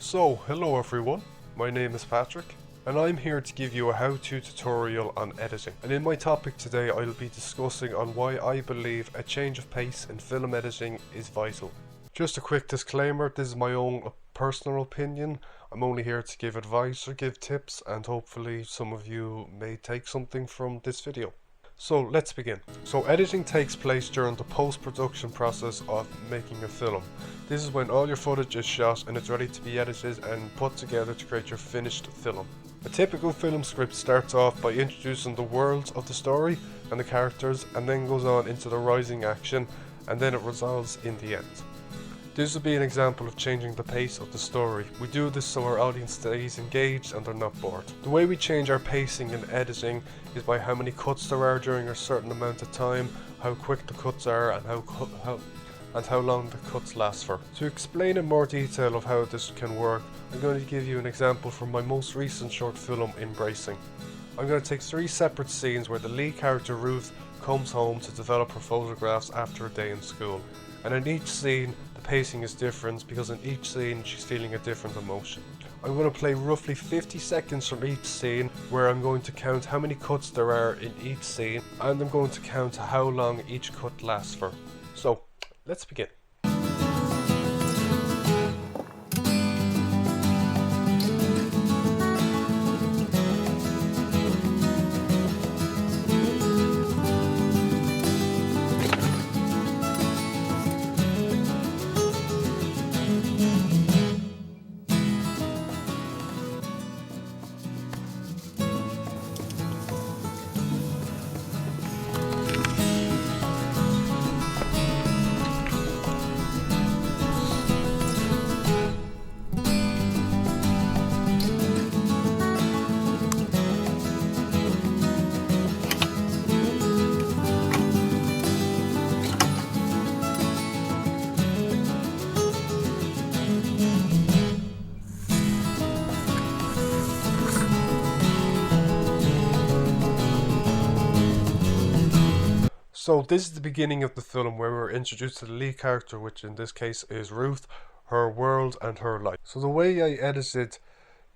So, hello everyone, my name is Patrick, and I'm here to give you a how-to tutorial on editing. And in my topic today I'll be discussing on why I believe a change of pace in film editing is vital. Just a quick disclaimer, this is my own personal opinion. I'm only here to give advice or give tips, and hopefully some of you may take something from this video. So let's begin. So editing takes place during the post-production process of making a film. This is when all your footage is shot and it's ready to be edited and put together to create your finished film. A typical film script starts off by introducing the world of the story and the characters, and then goes on into the rising action, and then it resolves in the end. This would be an example of changing the pace of the story. We do this so our audience stays engaged and they're not bored. The way we change our pacing in editing is by how many cuts there are during a certain amount of time, how quick the cuts are, and how long the cuts last for. To explain in more detail of how this can work, I'm going to give you an example from my most recent short film, Embracing. I'm going to take 3 separate scenes where the lead character Ruth comes home to develop her photographs after a day in school. And in each scene, the pacing is different because in each scene she's feeling a different emotion. I'm going to play roughly 50 seconds from each scene, where I'm going to count how many cuts there are in each scene, and I'm going to count how long each cut lasts for. So, let's begin. So this is the beginning of the film, where we're introduced to the lead character, which in this case is Ruth, her world and her life. So the way I edited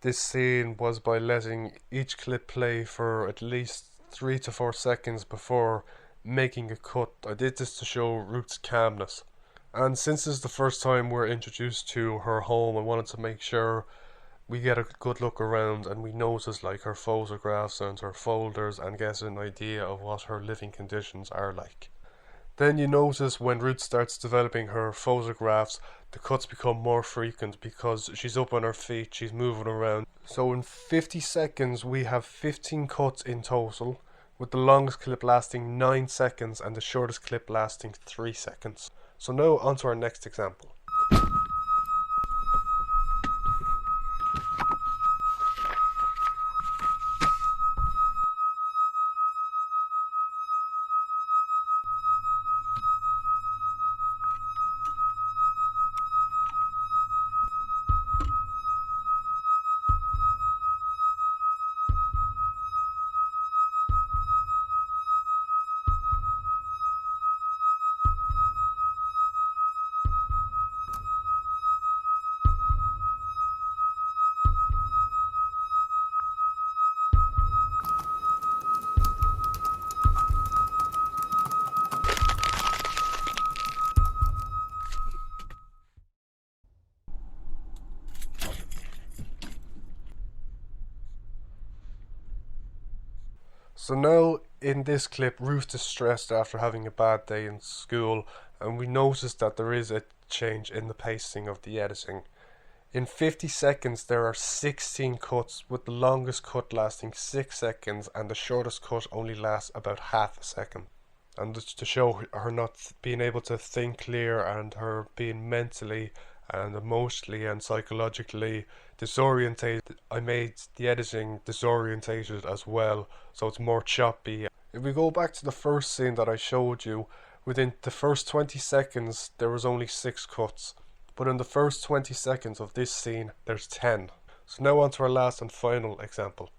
this scene was by letting each clip play for at least 3 to 4 seconds before making a cut. I did this to show Ruth's calmness. And since this is the first time we're introduced to her home, I wanted to make sure we get a good look around and we notice like her photographs and her folders and get an idea of what her living conditions are like. Then you notice when Ruth starts developing her photographs, the cuts become more frequent because she's up on her feet, she's moving around. So in 50 seconds we have 15 cuts in total, with the longest clip lasting 9 seconds and the shortest clip lasting 3 seconds. So now on to our next example. So now in this clip, Ruth is stressed after having a bad day in school, and we notice that there is a change in the pacing of the editing. In 50 seconds there are 16 cuts, with the longest cut lasting 6 seconds and the shortest cut only lasts about half a second. And to show her not being able to think clear and her being mentally and emotionally and psychologically disorientated, I made the editing disorientated as well, so it's more choppy. If we go back to the first scene that I showed you, within the first 20 seconds there was only 6 cuts, but in the first 20 seconds of this scene there's 10. So now on to our last and final example.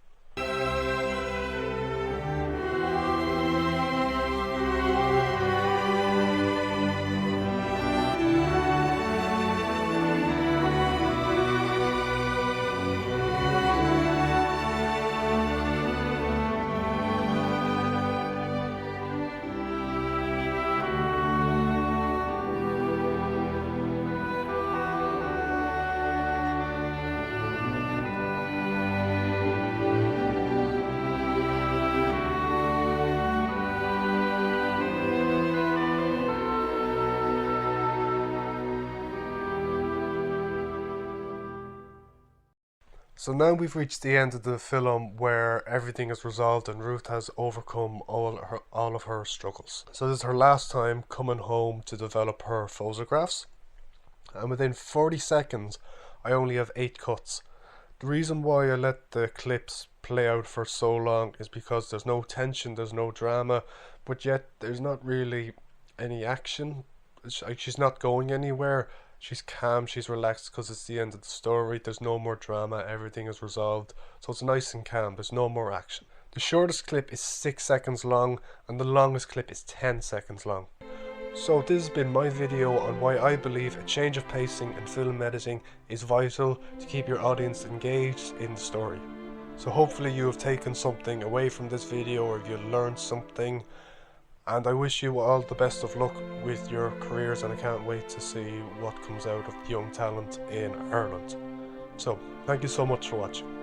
So now we've reached the end of the film where everything is resolved and Ruth has overcome all of her struggles. So this is her last time coming home to develop her photographs. And within 40 seconds, I only have 8 cuts. The reason why I let the clips play out for so long is because there's no tension, there's no drama, but yet there's not really any action. She's not going anywhere. She's calm, she's relaxed because it's the end of the story. There's no more drama, everything is resolved. So it's nice and calm, there's no more action. The shortest clip is 6 seconds long and the longest clip is 10 seconds long. So this has been my video on why I believe a change of pacing in film editing is vital to keep your audience engaged in the story. So hopefully you have taken something away from this video or you learned something. And I wish you all the best of luck with your careers, and I can't wait to see what comes out of young talent in Ireland. So, thank you so much for watching.